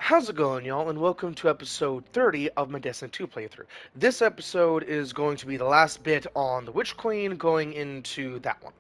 How's it going, y'all, and welcome to episode 30 of my Destiny 2 playthrough. This episode is going to be the last bit on the Witch Queen, going into that one.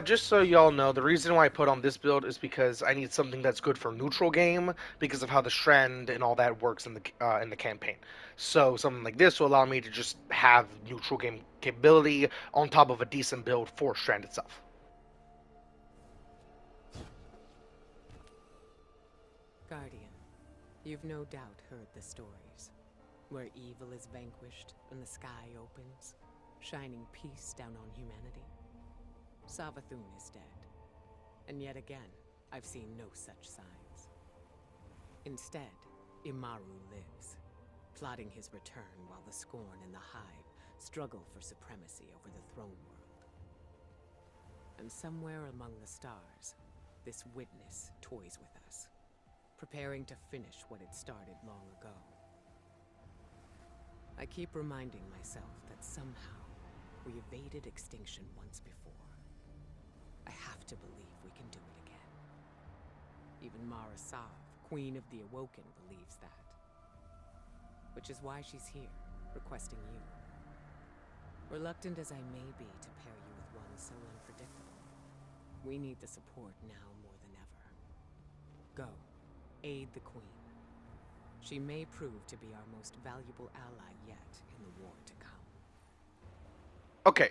Just so y'all know, the reason why I put on this build is because I need something that's good for neutral game because of how the strand and all that works in the campaign. So something like this will allow me to just have neutral game capability on top of a decent build for strand itself. Guardian, you've no doubt heard the stories, where evil is vanquished and the sky opens, shining peace down on humanity. Savathun is dead, and yet again, I've seen no such signs. Instead, Imaru lives, plotting his return while the Scorn and the Hive struggle for supremacy over the throne world. And somewhere among the stars, this witness toys with us, preparing to finish what it started long ago. I keep reminding myself that somehow we evaded extinction once before. I have to believe we can do it again. Even Mara Sav, Queen of the Awoken, believes that. Which is why she's here, requesting you. Reluctant as I may be to pair you with one so unpredictable, we need the support now more than ever. Go. Aid the Queen. She may prove to be our most valuable ally yet in the war to come. Okay,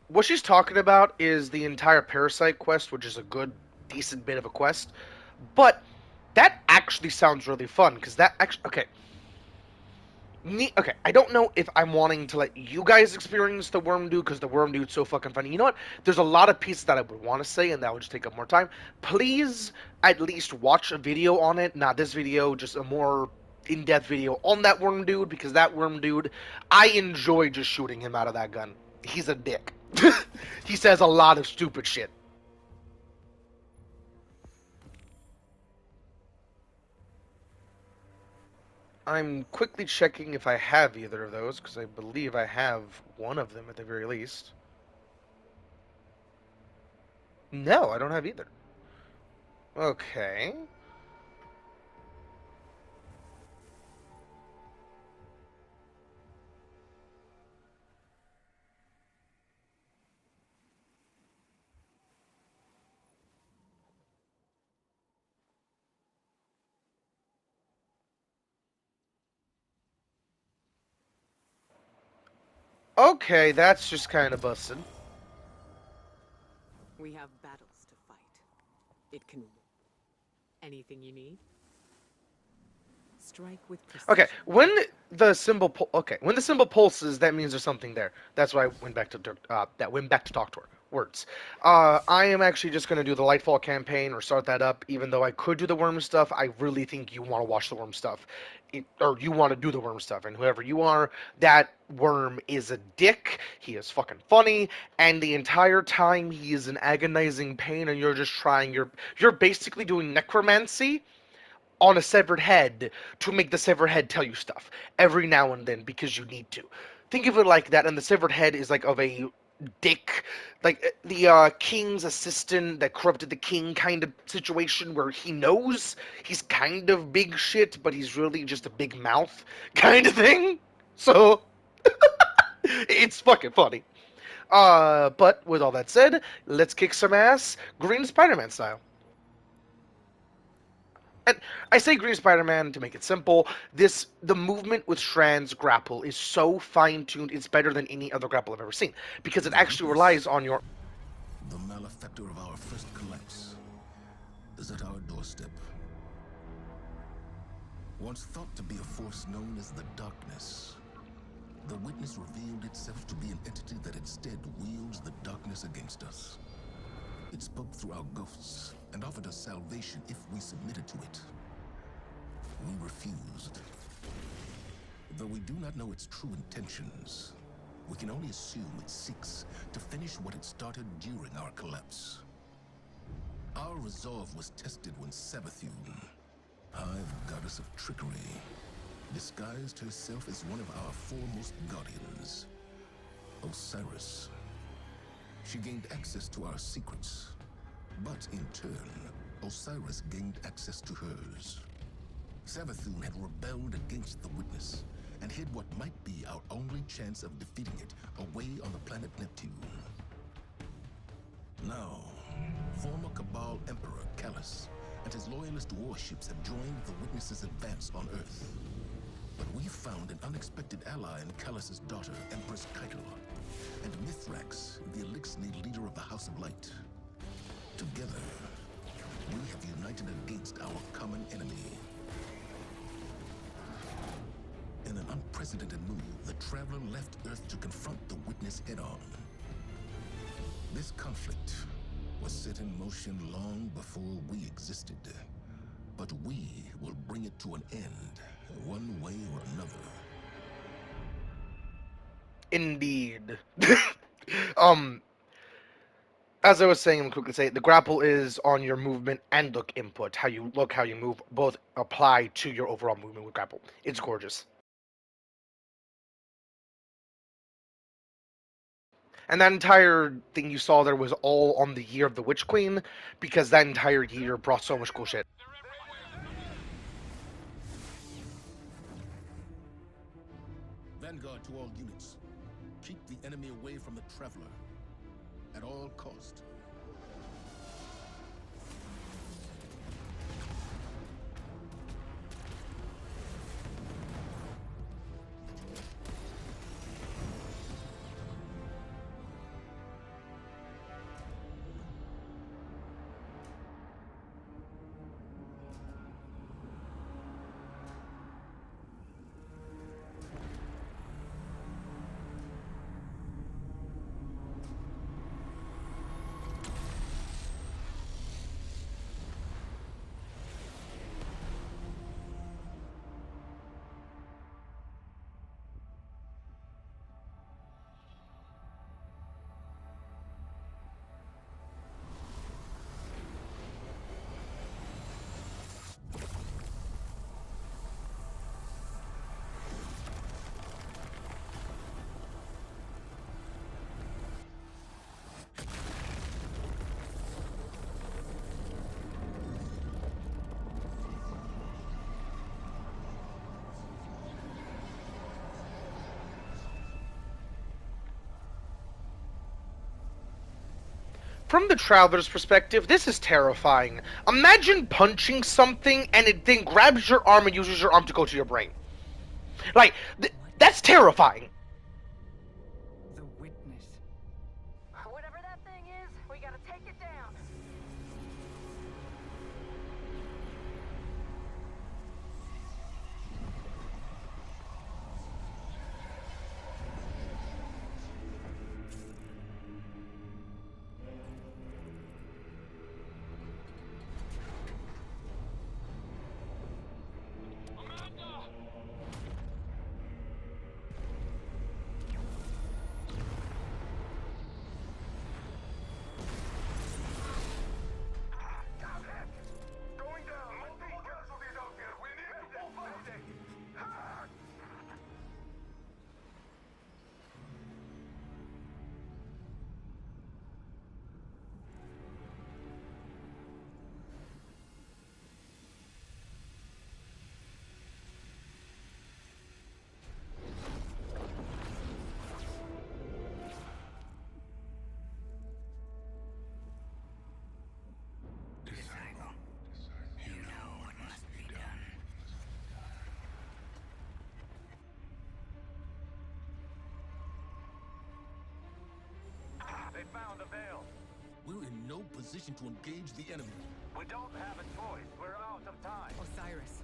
what she's talking about is the entire Parasite quest, which is a good, decent bit of a quest. But that actually sounds really fun because that actually okay, I don't know if I'm wanting to let you guys experience the Worm Dude because the Worm Dude's so fucking funny. You know what? There's a lot of pieces that I would want to say, and that would just take up more time. Please, at least watch a video on it. Not this video, just a more in-depth video on that Worm Dude because that Worm Dude, I enjoy just shooting him out of that gun. He's a dick. He says a lot of stupid shit. I'm quickly checking if I have either of those because I believe I have one of them at the very least. No, I don't have either. Okay. Okay, that's just kind of busted. We have battles to fight. It can... Anything you need? Strike with precision. Okay, when the symbol pulses, that means there's something there. That's why I went back to talk to her. Words. I am actually just gonna do the Lightfall campaign or start that up. Even though I could do the worm stuff, I really think you want to watch the worm stuff, or you want to do the worm stuff. And whoever you are, that worm is a dick. He is fucking funny, and the entire time he is in agonizing pain, and you're just trying. You're basically doing necromancy on a severed head to make the severed head tell you stuff every now and then because you need to. Think of it like that, and the severed head is like of a dick, like the king's assistant that corrupted the king kind of situation where he knows he's kind of big shit, but he's really just a big mouth kind of thing. So it's fucking funny. But with all that said, let's kick some ass, Green Spider-Man style. And I say Green Spider-Man to make it simple. The movement with Strand's grapple is so fine-tuned. It's better than any other grapple I've ever seen because it The actually relies witness, on your. the malefactor of our first collapse, is at our doorstep. Once thought to be a force known as the Darkness, the witness revealed itself to be an entity that instead wields the darkness against us. It spoke through our ghosts and offered us salvation if we submitted to it. We refused. Though we do not know its true intentions, we can only assume it seeks to finish what it started during our collapse. Our resolve was tested when Savathun, Hive goddess of trickery, disguised herself as one of our foremost guardians, Osiris. She gained access to our secrets, but in turn, Osiris gained access to hers. Savathun had rebelled against the Witness and hid what might be our only chance of defeating it away on the planet Neptune. Now, former Cabal Emperor Callus and his loyalist warships have joined the Witness's advance on Earth. But we found an unexpected ally in Callus's daughter, Empress Keitel, and Mithrax, the Elixir leader of the House of Light. Together, we have united against our common enemy. In an unprecedented move, the Traveler left Earth to confront the Witness head-on. This conflict was set in motion long before we existed. But we will bring it to an end, one way or another. Indeed. um, as I was saying, I'm quickly say the grapple is on your movement and look input. How you look, how you move, both apply to your overall movement with grapple. It's gorgeous. And that entire thing you saw there was all on the year of the Witch Queen, because that entire year brought so much cool shit. Vanguard to all units. Keep the enemy away from the Traveler. At all cost. From the Traveler's perspective, this is terrifying. Imagine punching something and it then grabs your arm and uses your arm to go to your brain. Like, that's terrifying. The Witness. Whatever that thing is, we gotta take it down. position to engage the enemy. We don't have a choice. We're out of time. Osiris.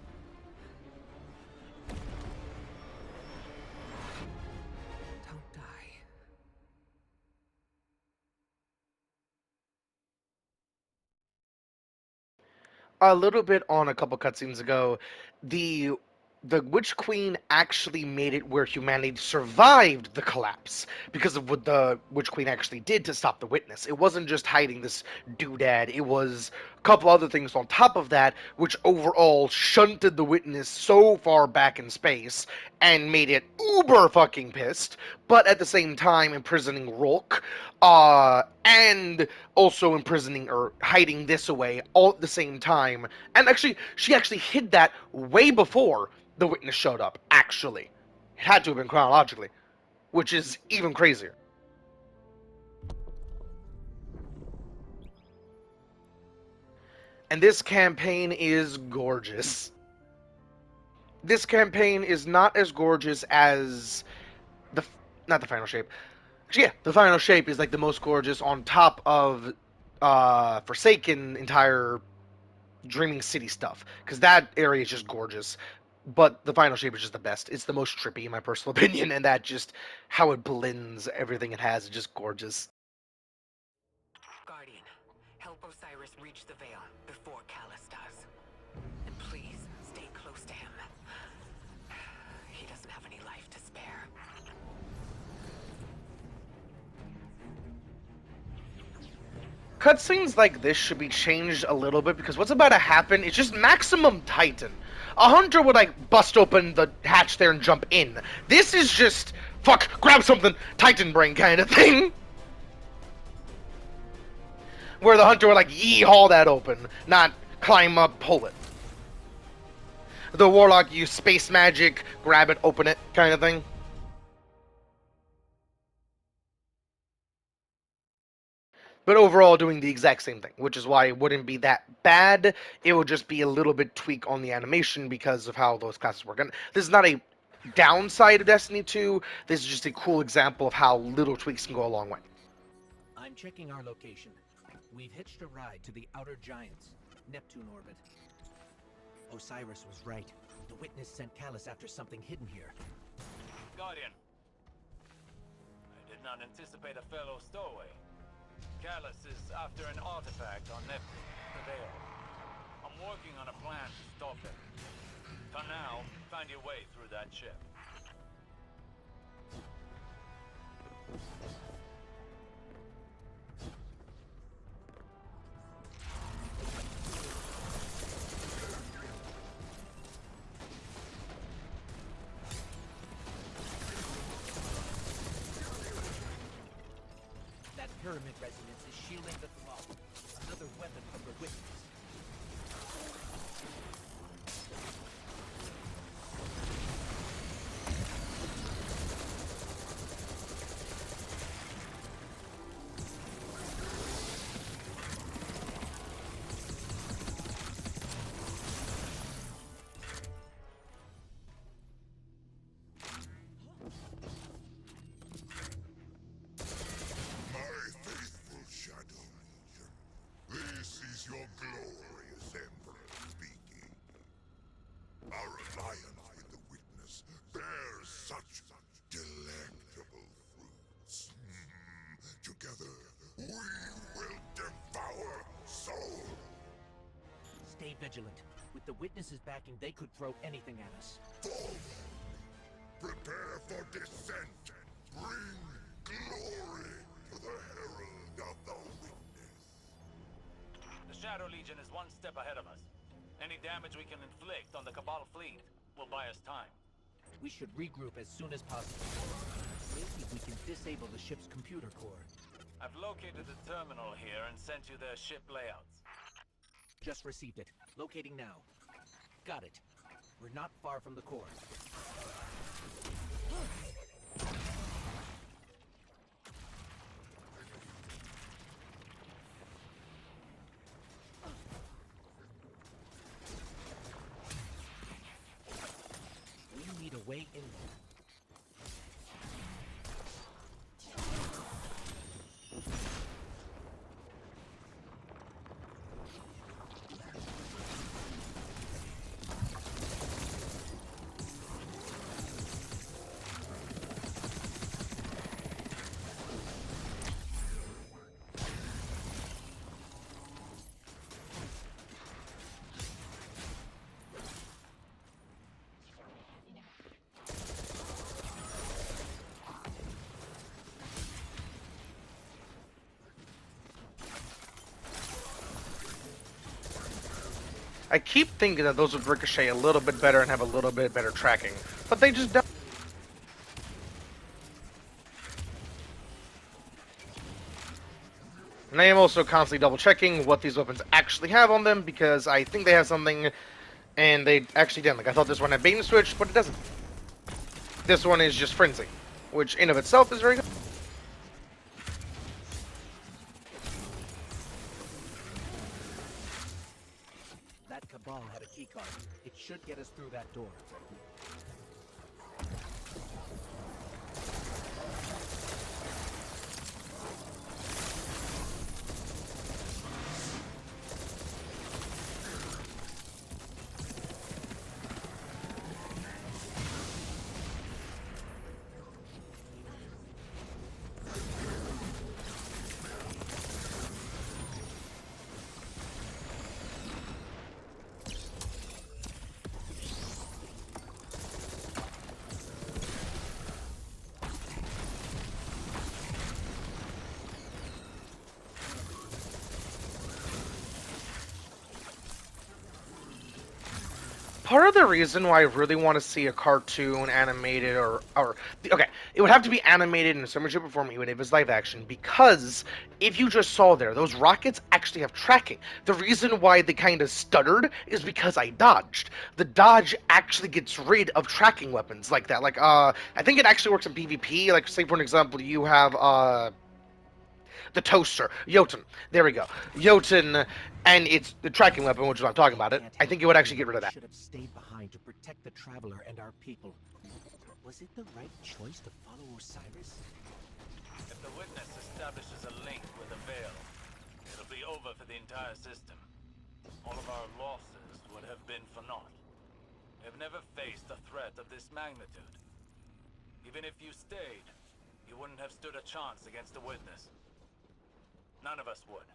Don't die. A little bit on a couple cutscenes ago, the the Witch Queen actually made it where humanity survived the collapse because of what the Witch Queen actually did to stop the witness. It wasn't just hiding this doodad, it was a couple other things on top of that, which overall shunted the witness so far back in space and made it uber fucking pissed, but at the same time imprisoning Rolk, and also imprisoning or hiding this away all at the same time. And actually, she actually hid that way before the witness showed up, actually. It had to have been chronologically, which is even crazier. And this campaign is gorgeous. This campaign is not as gorgeous as the not the final shape. Actually, yeah, the final shape is like the most gorgeous on top of Forsaken entire Dreaming City stuff, because that area is just gorgeous. But the final shape is just the best. It's the most trippy in my personal opinion, and that just how it blends everything it has is just gorgeous. Guardian, help Osiris reach the veil before Callus does. And please, stay close to him. He doesn't have any life to spare. Cutscenes like this should be changed a little bit, because what's about to happen is just maximum Titan. A hunter would like bust open the hatch there and jump in. This is just fuck, grab something, Titan brain kind of thing. Where the hunter would like yee-haul that open, not climb up, pull it. The warlock use space magic, grab it, open it, kind of thing. But overall doing the exact same thing, which is why it wouldn't be that bad. It would just be a little bit tweak on the animation because of how those classes work. And this is not a downside of Destiny 2, this is just a cool example of how little tweaks can go a long way. I'm checking our location. We've hitched a ride to the Outer Giants, Neptune orbit. Osiris was right. The witness sent Callus after something hidden here. Guardian. I did not anticipate a fellow stowaway. Callus is after an artifact on Neptune, the Veil. I'm working on a plan to stop him. For now, find your way through that ship. That pyramid resonance is shielding the thrall. Another weapon from the witness. My faithful Shadow Legion, this is your glorious Emperor speaking. Our alliance with the Witness bears such delectable fruits. Together, we will devour soul. Stay vigilant. With the witnesses backing, they could throw anything at us. Forward! Prepare for descent! Bring glory to the Herald of the Witness! The Shadow Legion is one step ahead of us. Any damage we can inflict on the Cabal fleet will buy us time. We should regroup as soon as possible. Maybe we can disable the ship's computer core. I've located the terminal here and sent you their ship layouts. Just received it. Locating now. Got it. We're not far from the core. We need a way in there. I keep thinking that those would ricochet a little bit better and have a little bit better tracking, but they just don't. And I am also constantly double checking what these weapons actually have on them because I think they have something and they actually didn't. Like I thought this one had bait and switch, but it doesn't. This one is just frenzy, which in of itself is very good. That Cabal had a keycard. It should get us through that door. Part of the reason why I really want to see a cartoon animated or okay, it would have to be animated in some shape or form, even if it's live action, because if you just saw there, those rockets actually have tracking. The reason why they kind of stuttered is because I dodged. The dodge actually gets rid of tracking weapons like that. Like I think it actually works in PvP. Like say for an example, you have the toaster, Jotun. There we go, Jotun, and it's the tracking weapon, which is what I'm talking about. I think it would actually get rid of that. Should have stayed behind to protect the traveler and our people. Was it the right choice to follow Osiris? If the witness establishes a link with the veil, it'll be over for the entire system. All of our losses would have been for naught. We've never faced a threat of this magnitude. Even if you stayed, you wouldn't have stood a chance against the witness. None of us would.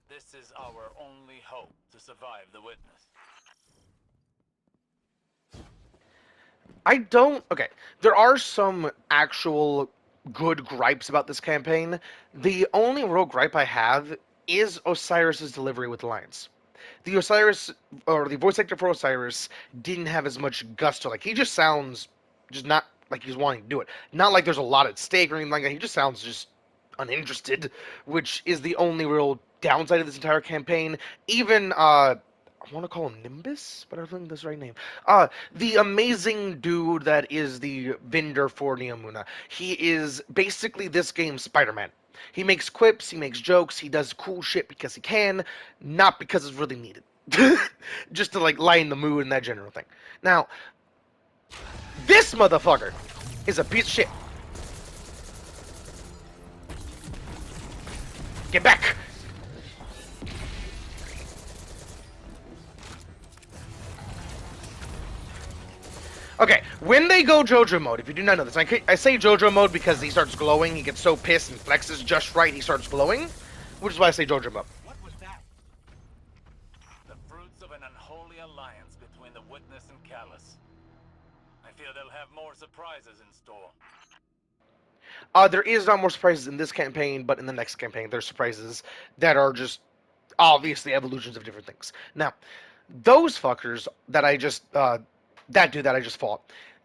This is our only hope to survive the witness. I don't. Okay, there are some actual good gripes about this campaign. The only real gripe I have is Osiris's delivery with the lines. The Osiris, or the voice actor for Osiris, didn't have as much gusto. Like, he just sounds just not like he's wanting to do it. Not like there's a lot at stake or anything like that. He just sounds just uninterested, which is the only real downside of this entire campaign. Even, I want to call him Nimbus, but I don't think that's the right name. The amazing dude that is the vendor for Neomuna. He is basically this game's Spider-Man. He makes quips, he makes jokes, he does cool shit because he can, not because it's really needed. Just to like lighten the mood and that general thing. Now, this motherfucker is a piece of shit. Get back! Okay, when they go JoJo mode, if you do not know this, I say JoJo mode because he starts glowing, he gets so pissed and flexes just right, he starts glowing, which is why I say JoJo mode. What was that? The fruits of an unholy alliance between the Witness and Callus. I fear they'll have more surprises in store. There is not more surprises in this campaign, but in the next campaign, there's surprises that are just obviously evolutions of different things. Now, those fuckers that I just that dude that I just fought,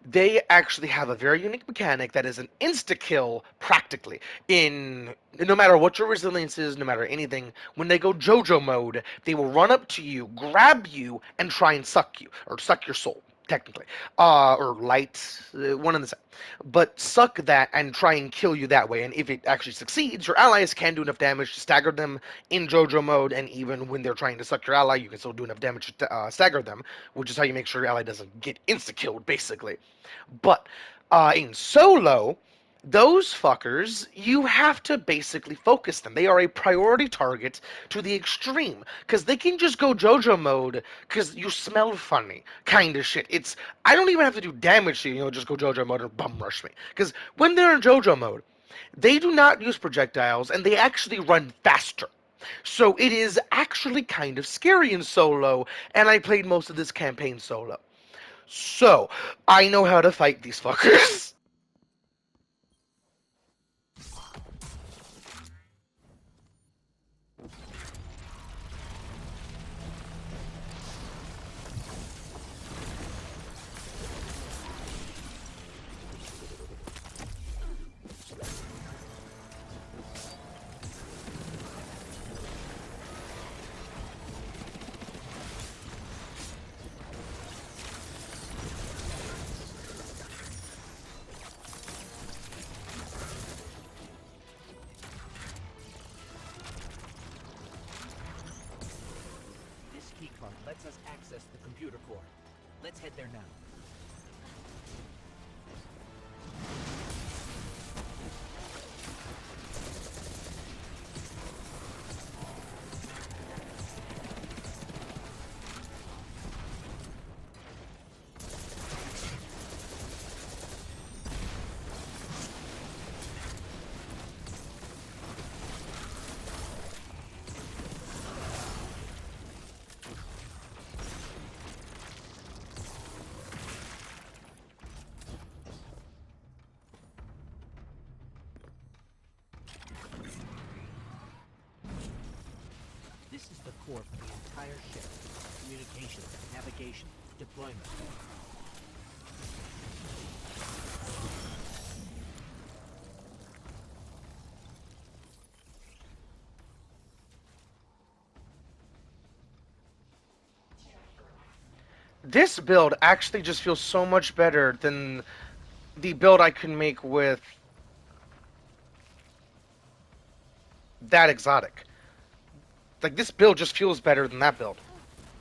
they actually have a very unique mechanic that is an insta kill practically. In no matter what your resilience is, no matter anything, when they go JoJo mode, they will run up to you, grab you, and try and suck you or suck your soul. Technically, or light, one in the same. But suck that and try and kill you that way. And if it actually succeeds, your allies can do enough damage to stagger them in JoJo mode. And even when they're trying to suck your ally, you can still do enough damage to stagger them, which is how you make sure your ally doesn't get insta killed, basically. But in solo, those fuckers, you have to basically focus them. They are a priority target to the extreme. Because they can just go JoJo mode because you smell funny kind of shit. It's, I don't even have to do damage to you, just go JoJo mode or bum rush me. Because when they're in JoJo mode, they do not use projectiles and they actually run faster. So it is actually kind of scary in solo, and I played most of this campaign solo. So, I know how to fight these fuckers. lets us access the computer core. Let's head there now. This is the core for the entire ship. Communication, navigation, deployment. This build actually just feels so much better than the build I could make with that exotic. Like, this build just feels better than that build.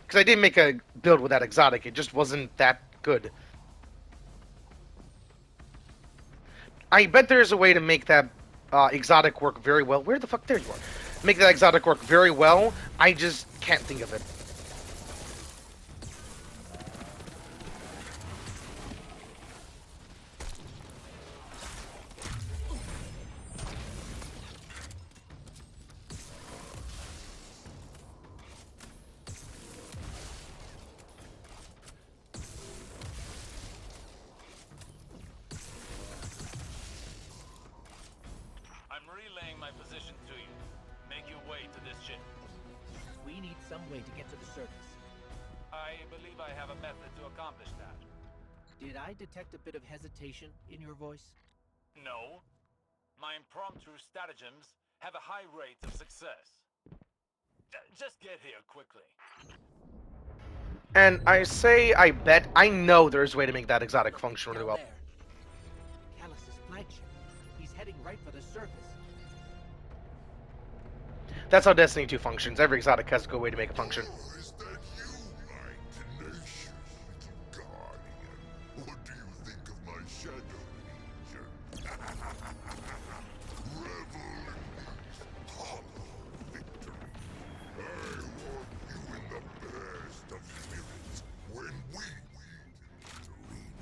Because I didn't make a build with that exotic, it just wasn't that good. I bet there's a way to make that exotic work very well. Where the fuck? There you are. Make that exotic work very well. I just can't think of it. I'm relaying my position to you. Make your way to this ship. We need some way to get to the surface. I believe I have a method to accomplish that. Did I detect a bit of hesitation in your voice? No. My impromptu stratagems have a high rate of success. Just get here quickly. And I say I bet, I know there's a way to make that exotic function really Down well. there. Callus's flagship. He's heading right for the surface. That's how Destiny 2 functions. Every exotic has a good way to make a function. Oh, is that you, my tenacious little guardian? What do you think of my shadow legion? Revel in hollow victory. I want you in the best of spirits when we meet in the arena.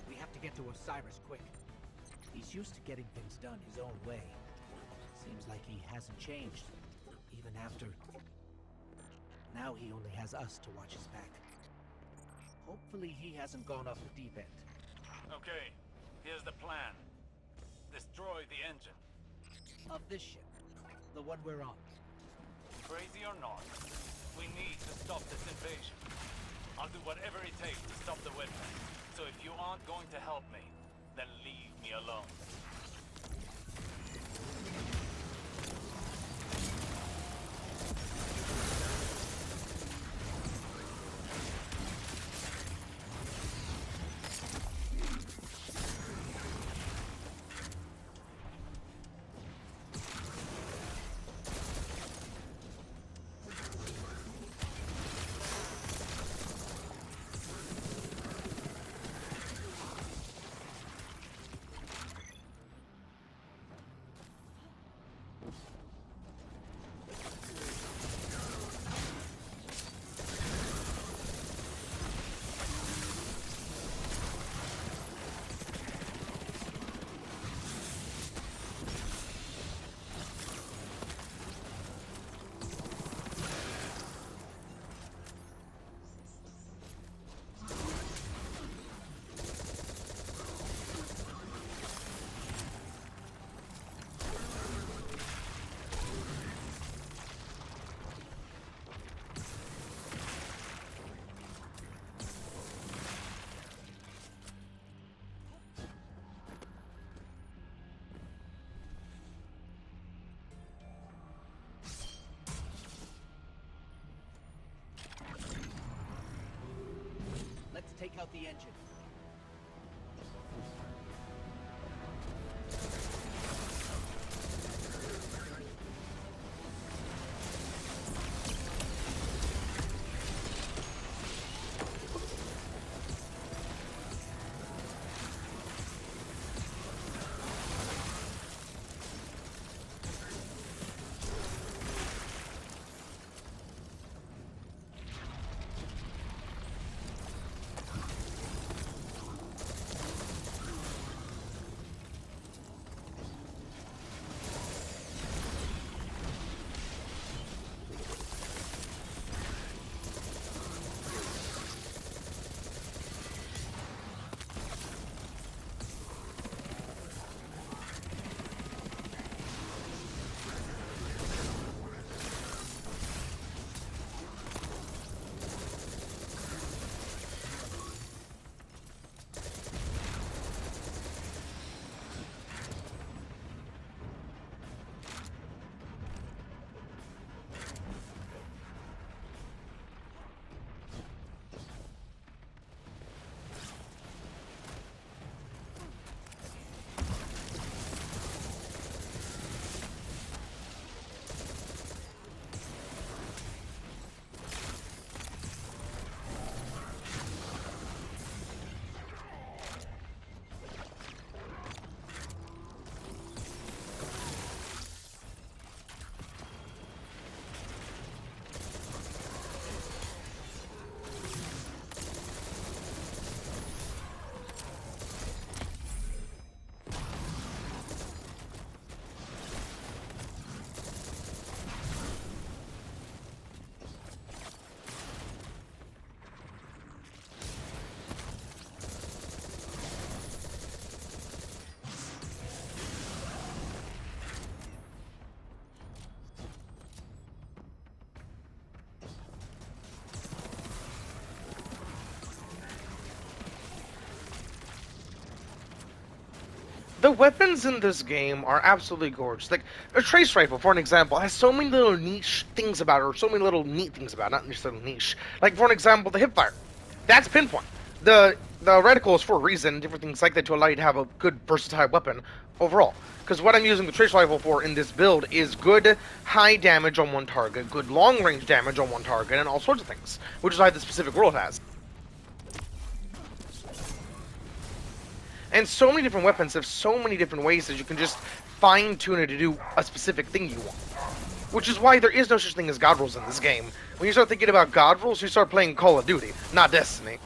We have to get to Osiris quick. He's used to getting things done his own way. Seems like he hasn't changed, even after... Now he only has us to watch his back. Hopefully he hasn't gone off the deep end. Okay, here's the plan. Destroy the engine. Of this ship, the one we're on. Crazy or not, we need to stop this invasion. I'll do whatever it takes to stop the weapon. So if you aren't going to help me, then leave me alone. out the engine. The weapons in this game are absolutely gorgeous. Like, a trace rifle, for an example, has so many little niche things about it, or so many little neat things about it, not necessarily niche. Like, for an example, the hipfire. That's pinpoint. The reticle is for a reason, different things like that to allow you to have a good versatile weapon overall. Because what I'm using the trace rifle for in this build is good high damage on one target, good long range damage on one target, and all sorts of things, which is why the specific world has. And so many different weapons have so many different ways that you can just fine-tune it to do a specific thing you want. Which is why there is no such thing as god rules in this game. When you start thinking about god rules, you start playing Call of Duty, not Destiny.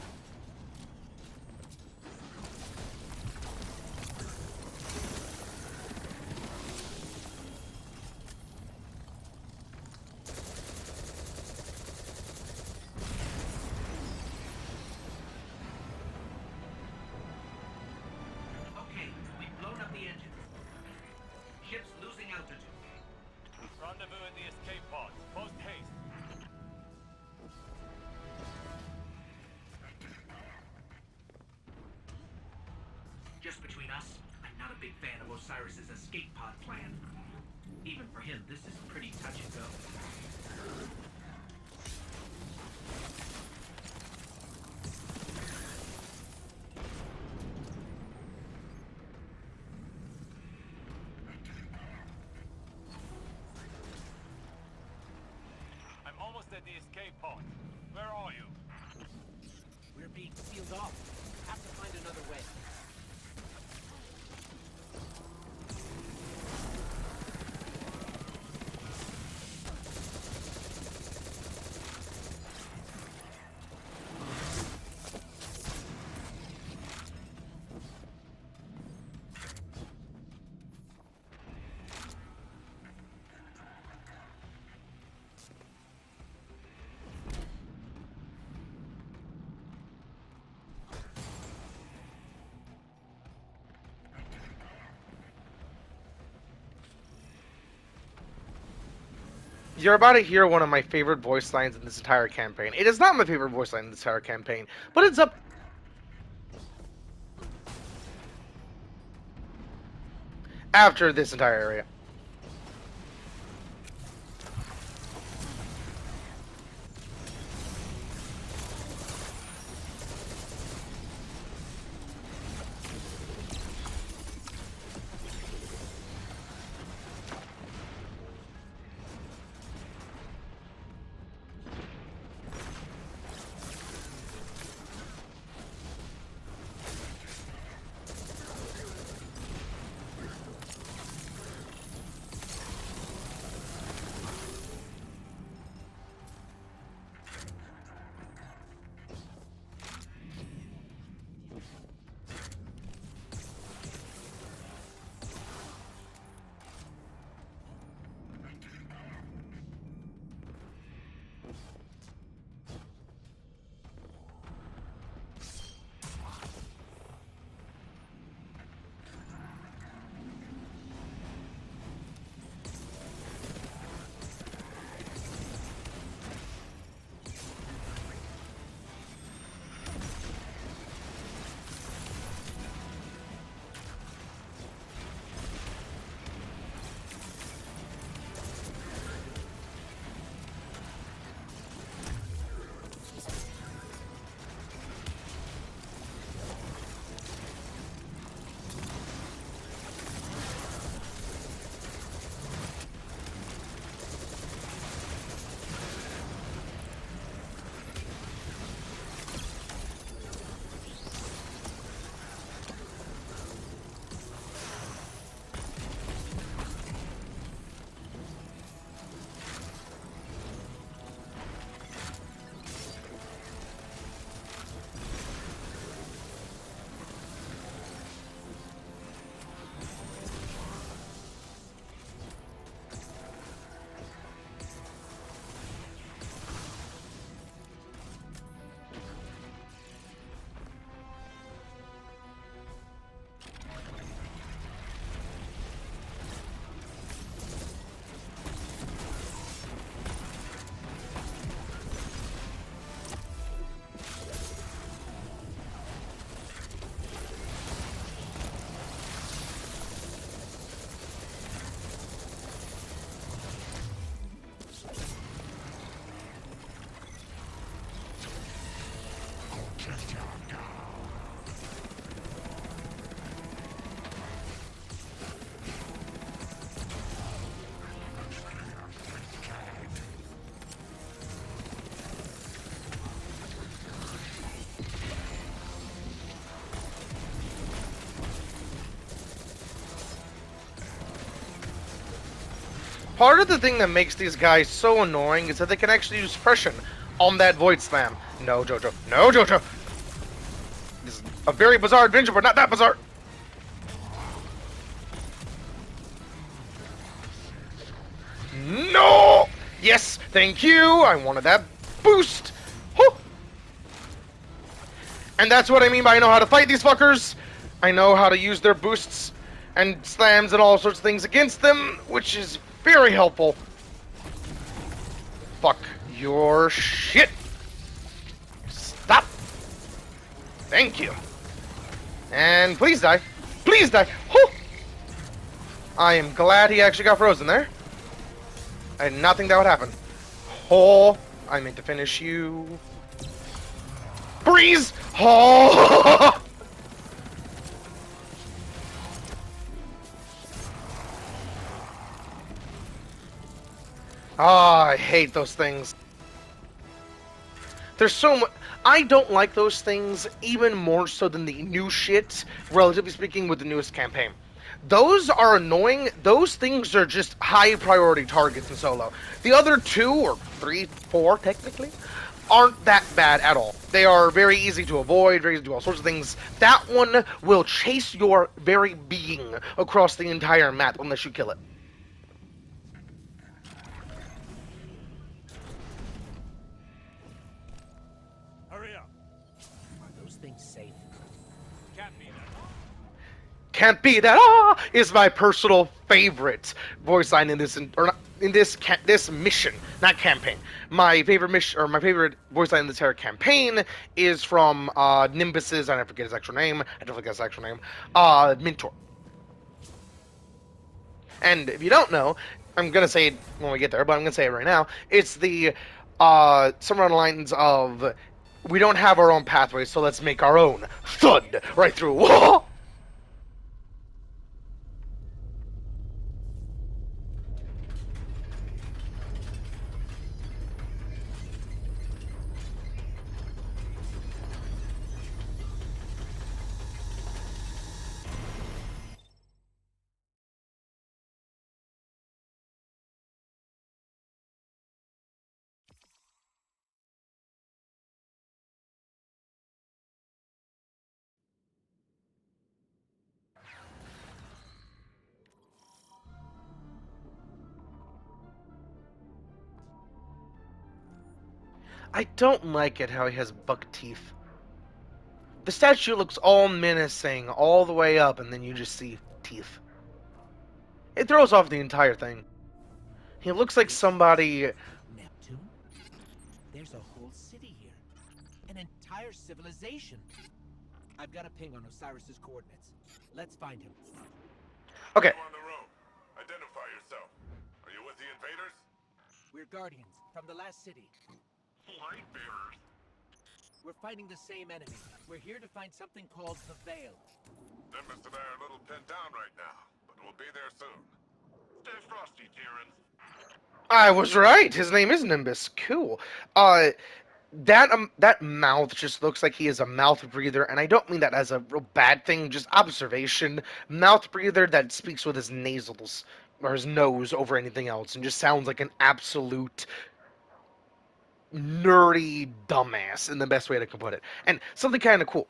Okay, we've blown up the engine. Ship's losing altitude. Rendezvous at the escape pod. Post haste. Just between us, I'm not a big fan of Osiris's escape pod plan. Even for him, this is pretty touch and go. I'm almost at the escape pod. Where are you? We're being sealed off. Have to find another way. You're about to hear one of my favorite voice lines in this entire campaign. It is not my favorite voice line in this entire campaign, but it's up after this entire area. Part of the thing that makes these guys so annoying is that they can actually use suppression on that void slam. No, Jojo. No, Jojo. This is a very bizarre adventure, but not that bizarre. No! Yes, thank you. I wanted that boost. Whew. And that's what I mean by I know how to fight these fuckers. I know how to use their boosts and slams and all sorts of things against them, which is very helpful. Fuck your shit. Stop. Thank you. And please die. Please die. Whew. I am glad he actually got frozen there. I did not think that would happen. Oh, I meant to finish you. Freeze! Oh! Ah, I hate those things. There's so much. I don't like those things even more so than the new shit, relatively speaking, with the newest campaign. Those are annoying. Those things are just high priority targets in solo. The other 2, or 3, 4 technically, aren't that bad at all. They are very easy to avoid, very easy to do all sorts of things. That one will chase your very being across the entire map unless you kill it. Hurry up. Are those things safe? Can't be that. Can't be that. Ah, is my personal favorite voice line in this, this mission, not campaign. My favorite mission, or my favorite voice line in this entire campaign, is from Nimbus's. I forget his actual name. I don't forget his actual name. Mentor. And if you don't know, I'm gonna say it when we get there, but I'm gonna say it right now. It's the somewhere on the lines of, "We don't have our own pathways, so let's make our own." Thud right through. Whoa! I don't like it how he has buck teeth. The statue looks all menacing all the way up, and then you just see teeth. It throws off the entire thing. He looks like somebody. Neptune? There's a whole city here. An entire civilization. I've got a ping on Osiris's coordinates. Let's find him. Okay, On the road. Identify yourself. Are you with the invaders? We're Guardians from the last city. Light bearers. We're fighting the same enemy. We're here to find something called the Veil. Nimbus and I are a little pinned down right now, but we'll be there soon. Stay frosty, Tyrants. I was right. His name is Nimbus. Cool. That mouth just looks like he is a mouth breather, and I don't mean that as a real bad thing. Just observation. Mouth breather that speaks with his nasals or his nose over anything else, and just sounds like an absolute nerdy dumbass in the best way to put it. And something kind of cool.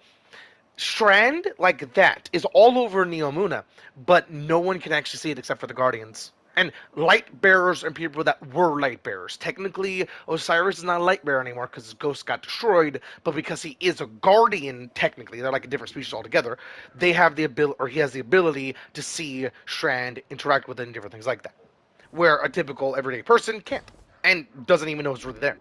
Strand like that is all over Neomuna, but no one can actually see it except for the Guardians. And light bearers and people that were light bearers. Technically, Osiris is not a light bearer anymore because his ghost got destroyed, but because he is a guardian, technically, they're like a different species altogether, they have the ability, or he has the ability to see Strand, interact with it, and different things like that. Where a typical everyday person can't, and doesn't even know it's really there.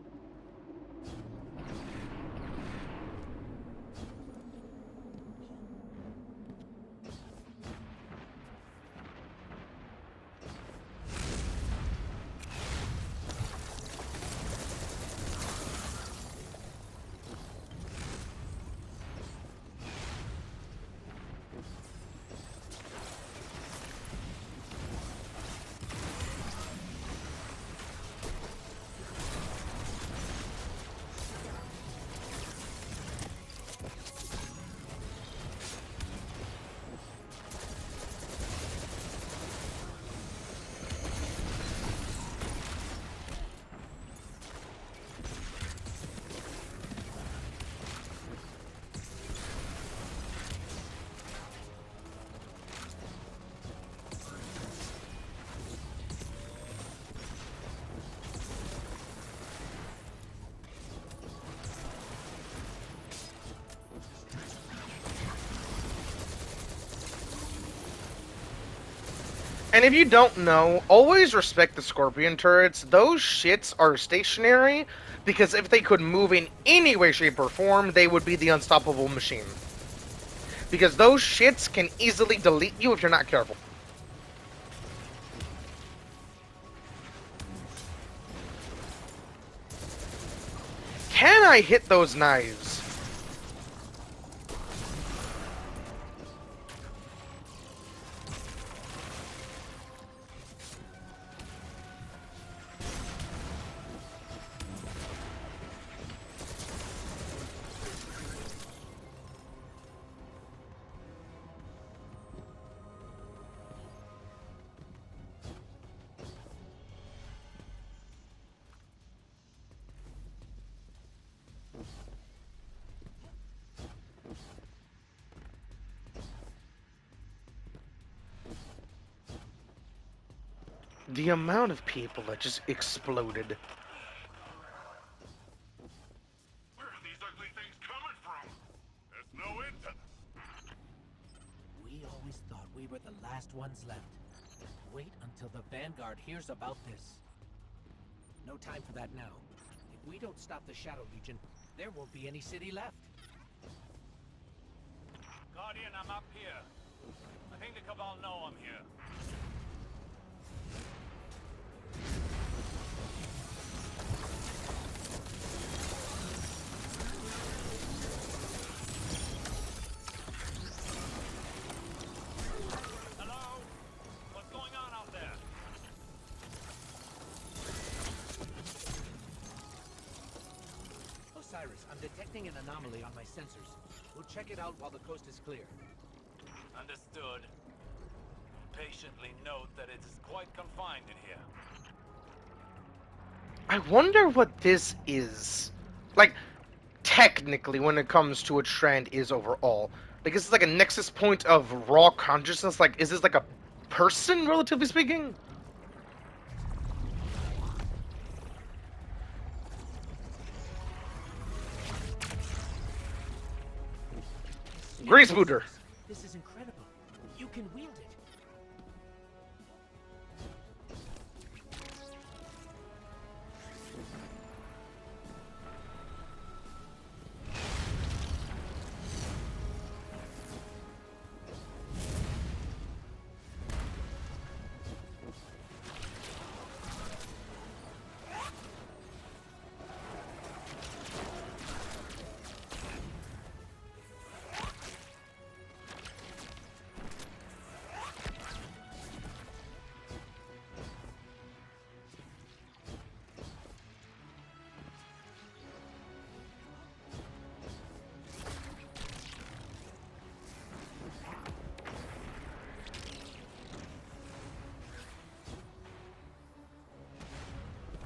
And if you don't know, always respect the Scorpion turrets. Those shits are stationary because if they could move in any way, shape, or form, they would be the unstoppable machine. Because those shits can easily delete you if you're not careful. Can I hit those knives? The amount of people that just exploded. Where are these ugly things coming from? There's no end to them. We always thought we were the last ones left. Wait until the Vanguard hears about this. No time for that now. If we don't stop the Shadow Legion, there won't be any city left. Guardian, I'm up here. I think the Cabal know I'm here. Hello? What's going on out there? Osiris, I'm detecting an anomaly on my sensors. We'll check it out while the coast is clear. Understood. Patiently note that it is quite confined in here. I wonder what this is. Like, technically, when it comes to what Strand is overall. Like, is this like a nexus point of raw consciousness? Like, is this like a person, relatively speaking? Grace Booter. This is incredible. You can wield it.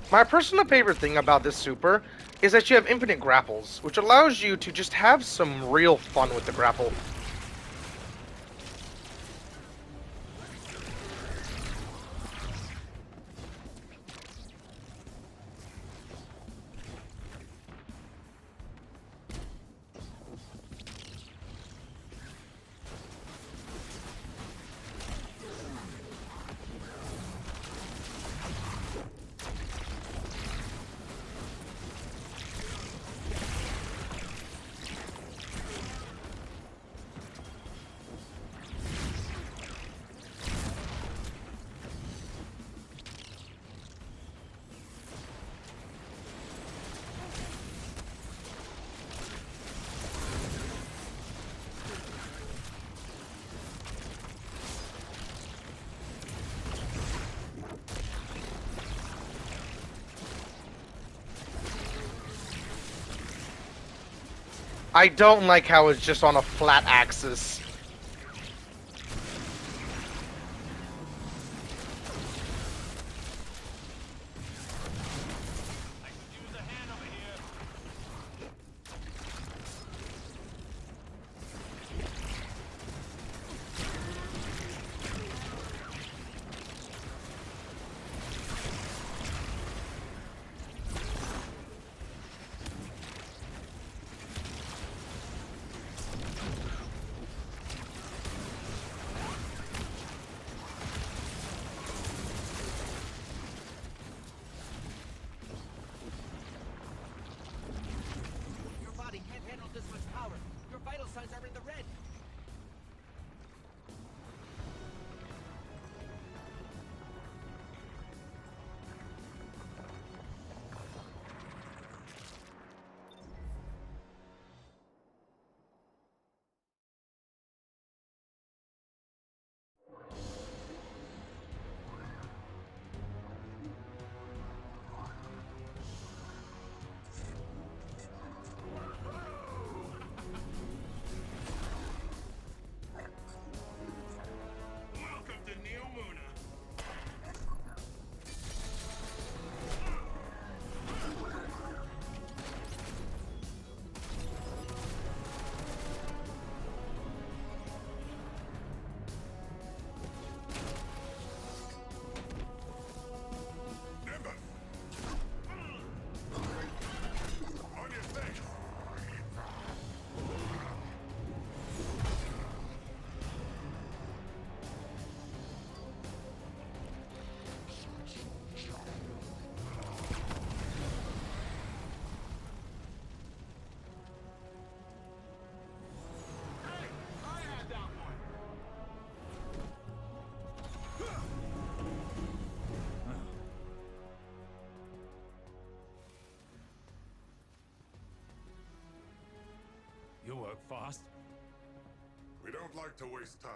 My personal favorite thing about this super is that you have infinite grapples, which allows you to just have some real fun with the grapple. I don't like how it's just on a flat axis. I could use a hand over here. fast? We don't like to waste time.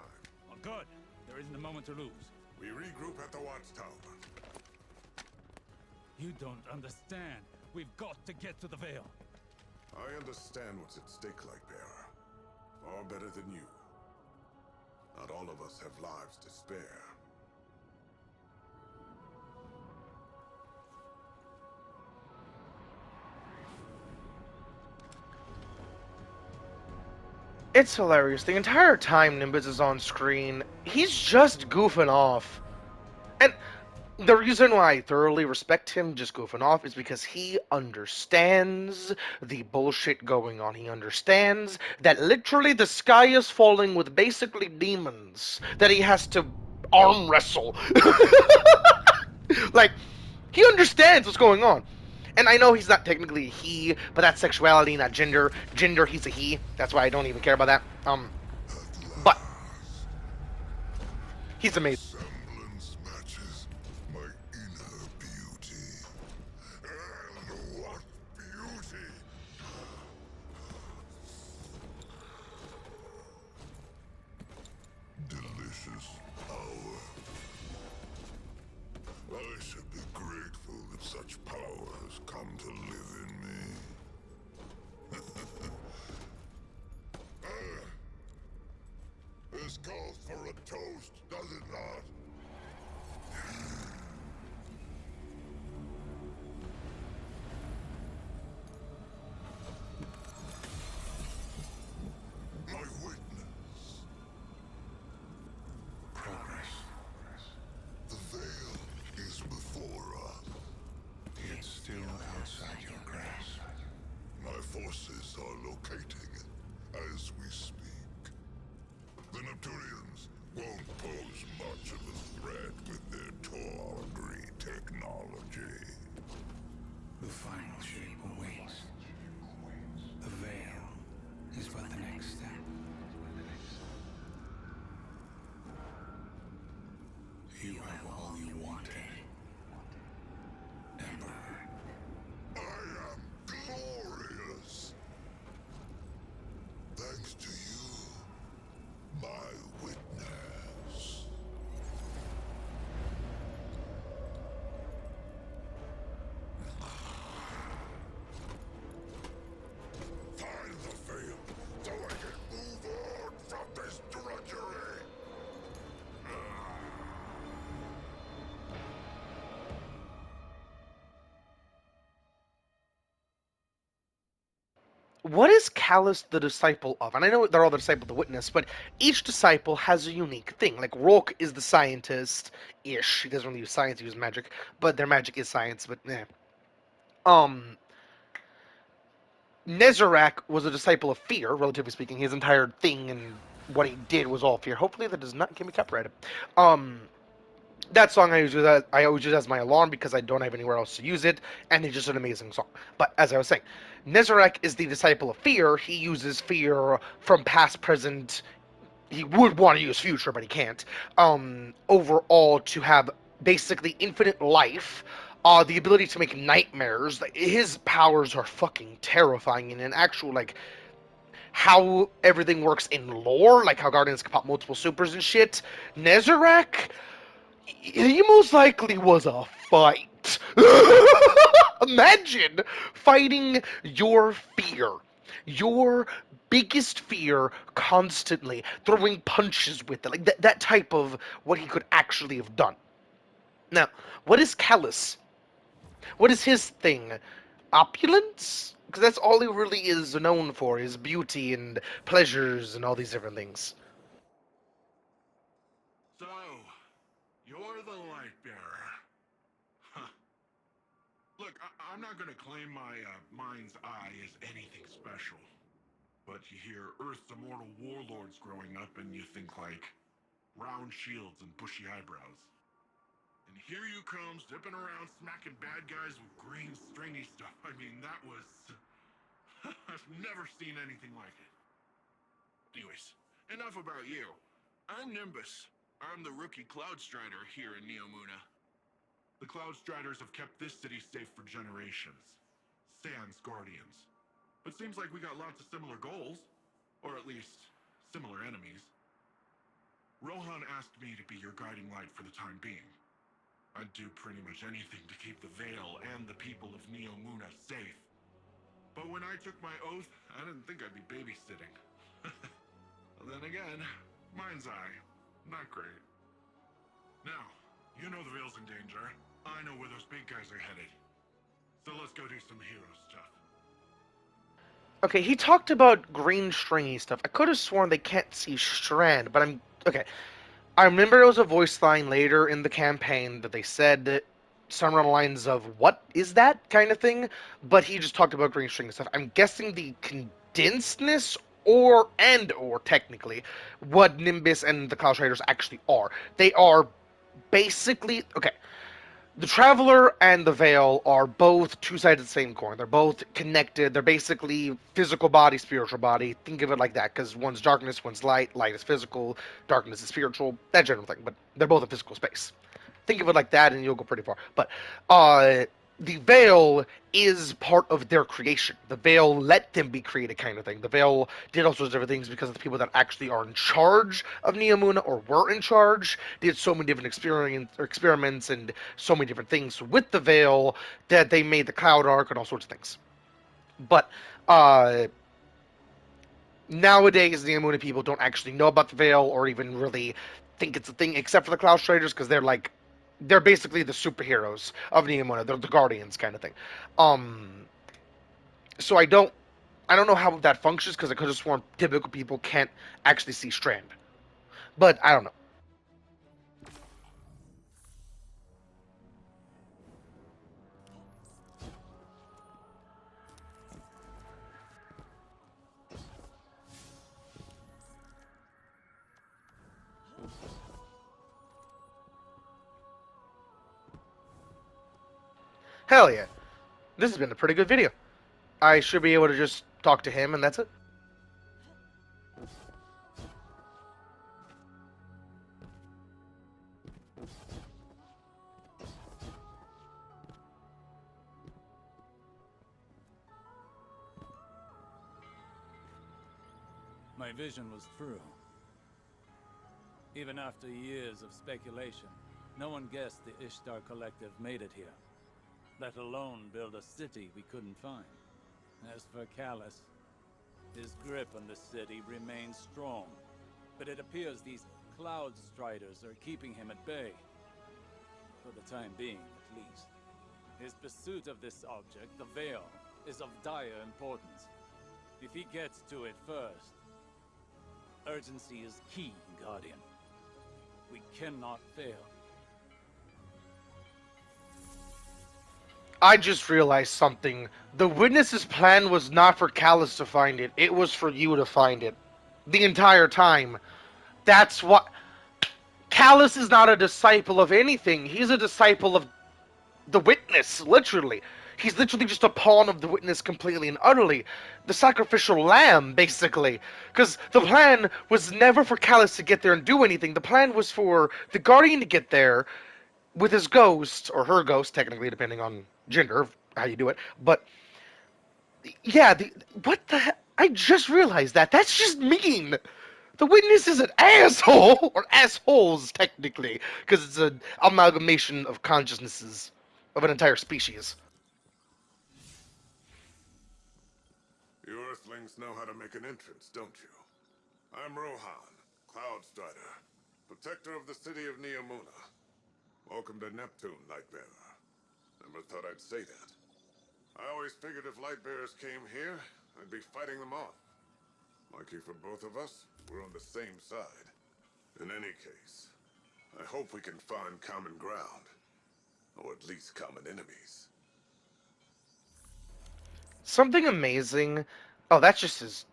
Oh, good. There isn't a moment to lose. We regroup at the watchtower. You don't understand. We've got to get to the Veil. I understand what's at stake, Lightbearer. Far better than you. Not all of us have lives to spare. It's hilarious. The entire time Nimbus is on screen, he's just goofing off. And the reason why I thoroughly respect him just goofing off is because he understands the bullshit going on. He understands that literally the sky is falling with basically demons that he has to arm wrestle. Like, he understands what's going on. And I know he's not technically a he, but that's sexuality, not gender. Gender, he's a he. That's why I don't even care about that. But he's amazing. Semblance matches my inner beauty. And what beauty! Delicious power. I should be grateful that such power has come to live in me. This calls for a toast, does it not? My witness. Progress. The veil is before us. It's still outside your grasp. My forces are locating it as we speak. The Neptunians won't pose much of a threat with their tawdry technology. The final shape awaits. The veil is but the next step. You have all you wanted, Emperor. I am glorious. Thanks to you, my witness. Find the veil so I can move on from this drudgery. What is Callus the disciple of? And I know they're all the disciple of the witness, but each disciple has a unique thing. Like Rourke is the scientist-ish. He doesn't really use science, he uses magic, but their magic is science, but eh. Um Nezarek was a disciple of fear, relatively speaking. His entire thing and what he did was all fear. Hopefully that does not get me copyrighted. That song I always use as my alarm because I don't have anywhere else to use it, and it's just an amazing song. But as I was saying, Nezarek is the disciple of fear. He uses fear from past, present. He would want to use future, but he can't. Overall, to have basically infinite life, the ability to make nightmares. Like, his powers are fucking terrifying, and in actual like how everything works in lore, like how Guardians can pop multiple supers and shit. Nezarek, he most likely was a fight. Imagine fighting your fear, your biggest fear constantly, throwing punches with it. Like that type of what he could actually have done. Now, what is Callus? What is his thing? Opulence? Because that's all he really is known for, is beauty and pleasures and all these different things. So, you're the light bearer. Huh. Look, I'm not gonna claim my mind's eye is anything special. But you hear Earth's immortal warlords growing up and you think like round shields and bushy eyebrows. And here you come, zipping around, smacking bad guys with green stringy stuff. I mean, that was... I've never seen anything like it. Anyways, enough about you. I'm Nimbus. I'm the rookie Cloud Strider here in Neomuna. The Cloud Striders have kept this city safe for generations. Sans Guardians. But seems like we got lots of similar goals. or at least similar enemies. Rohan asked me to be your guiding light for the time being. I'd do pretty much anything to keep the Vale and the people of Neomuna safe. But when I took my oath, I didn't think I'd be babysitting. Then again, mind's eye, not great. Now, you know the Vale's in danger. I know where those big guys are headed. So let's go do some hero stuff. Okay, he talked about green stringy stuff. I could have sworn they can't see Strand, but I'm okay. I remember there was a voice line later in the campaign that they said somewhere on the lines of "What is that?" kind of thing, but he just talked about green string stuff. I'm guessing the condensedness or technically what Nimbus and the Cloud Riders actually are. They are basically okay. The Traveler and the Veil are both two sides of the same coin. They're both connected. They're basically physical body, spiritual body. Think of it like that, because one's darkness, one's light. Light is physical, darkness is spiritual. That general thing. But they're both in physical space. Think of it like that, and you'll go pretty far. But uh, the Veil is part of their creation. The Veil let them be created, kind of thing. The Veil did all sorts of different things because of the people that actually are in charge of Neomuna or were in charge. Did so many different experiments and so many different things with the Veil that they made the Cloud Arc and all sorts of things. But uh, nowadays, the Neomuna people don't actually know about the Veil or even really think it's a thing, except for the Cloud Striders, because they're basically the superheroes of Neomuna. They're the Guardians kind of thing. Um, so I don't know how that functions because I could have sworn typical people can't actually see Strand, but I don't know. Hell yeah, this has been a pretty good video. I should be able to just talk to him and that's it. My vision was true. Even after years of speculation, no one guessed the Ishtar Collective made it here, let alone build a city we couldn't find. As for Callus, his grip on the city remains strong, but it appears these Cloud Striders are keeping him at bay. For the time being, at least. His pursuit of this object, the Veil, is of dire importance. If he gets to it first, urgency is key, Guardian. We cannot fail. I just realized something. The witness's plan was not for Callus to find it. It was for you to find it. The entire time. That's what. Callus is not a disciple of anything. He's a disciple of the witness, literally. He's literally just a pawn of the witness completely and utterly. The sacrificial lamb, basically. Because the plan was never for Callus to get there and do anything. The plan was for the Guardian to get there with his ghost, or her ghost, technically, depending on gender, how you do it. But, yeah, what the heck? I just realized that. That's just mean. The witness is an asshole, or assholes, technically, because it's an amalgamation of consciousnesses of an entire species. You Earthlings know how to make an entrance, don't you? I'm Rohan, Cloud Strider, protector of the city of Neomuna. Welcome to Neptune, Lightbearer. Never thought I'd say that. I always figured if Lightbearers came here, I'd be fighting them off. Lucky for both of us, we're on the same side. In any case, I hope we can find common ground. Or at least common enemies. Something amazing. Oh, that's just his.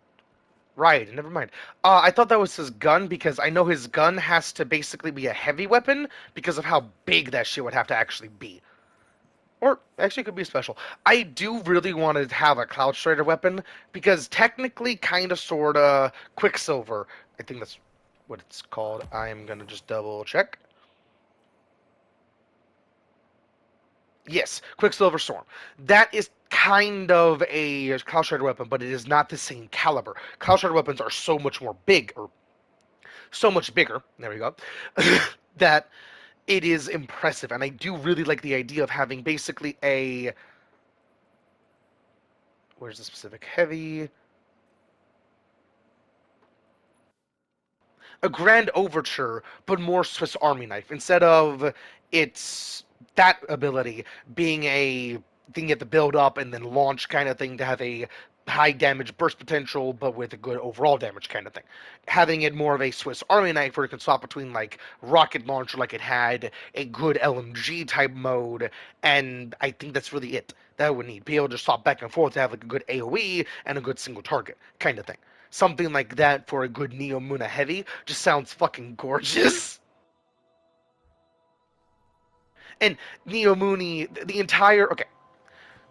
Right, never mind. I thought that was his gun because I know his gun has to basically be a heavy weapon because of how big that shit would have to actually be. Or actually, it could be special. I do really want to have a Cloud Strider weapon because technically, kind of, sorta, Quicksilver. I think that's what it's called. I'm gonna just double check. Yes, Quicksilver Storm. That is kind of a Cloud Strider weapon, but it is not the same caliber. Cloud Strider weapons are so much more big, or so much bigger. There we go. That it is impressive, and I do really like the idea of having basically a where's the specific heavy a grand overture, but more Swiss Army knife instead of its that ability being a thing you have to build up and then launch kind of thing to have a high damage burst potential, but with a good overall damage kind of thing. Having it more of a Swiss Army knife where you can swap between like rocket launcher, like it had a good LMG type mode, and I think that's really it that would need. Be able to swap back and forth to have like a good AoE and a good single target kind of thing. Something like that for a good Neo Muna heavy just sounds fucking gorgeous. And Neo Mooney, the entire. Okay,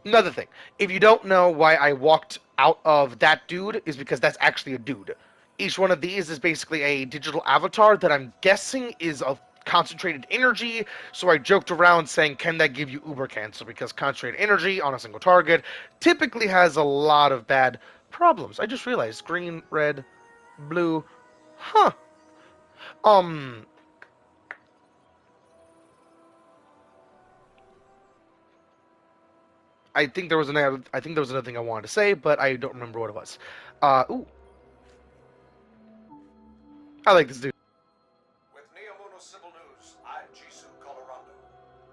another thing. If you don't know why I walked out of that dude, is because that's actually a dude. Each one of these is basically a digital avatar that I'm guessing is of concentrated energy. So I joked around saying, can that give you uber cancel? Because concentrated energy on a single target typically has a lot of bad problems. I just realized green, red, blue. Huh. Um, I think there was another thing I wanted to say, but I don't remember what it was. Ooh, I like this dude. With Neomuno Civil News, I'm Jisoo Colorado.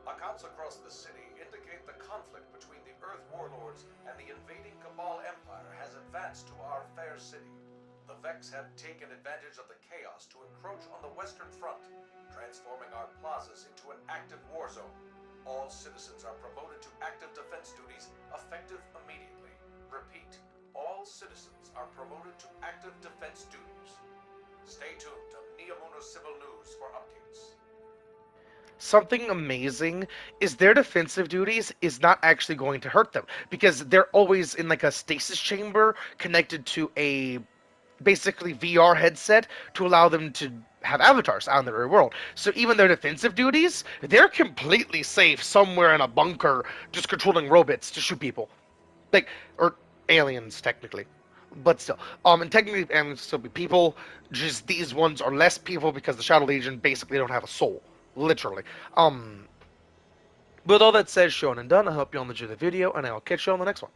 Accounts across the city indicate the conflict between the Earth warlords and the invading Cabal Empire has advanced to our fair city. The Vex have taken advantage of the chaos to encroach on the Western Front, transforming our plazas into an active war zone. All citizens are promoted to active defense duties effective immediately. Repeat, all citizens are promoted to active defense duties. Stay tuned to Neomuno Civil News for updates. Something amazing is their defensive duties is not actually going to hurt them because they're always in like a stasis chamber connected to a basically VR headset to allow them to have avatars out in the real world. So even their defensive duties, they're completely safe somewhere in a bunker just controlling robots to shoot people. Like, or aliens technically. But still, and technically aliens still be people. Just these ones are less people because the Shadow Legion basically don't have a soul, literally. With all that said, shown and done, I hope you all enjoyed the video, and I'll catch you on the next one.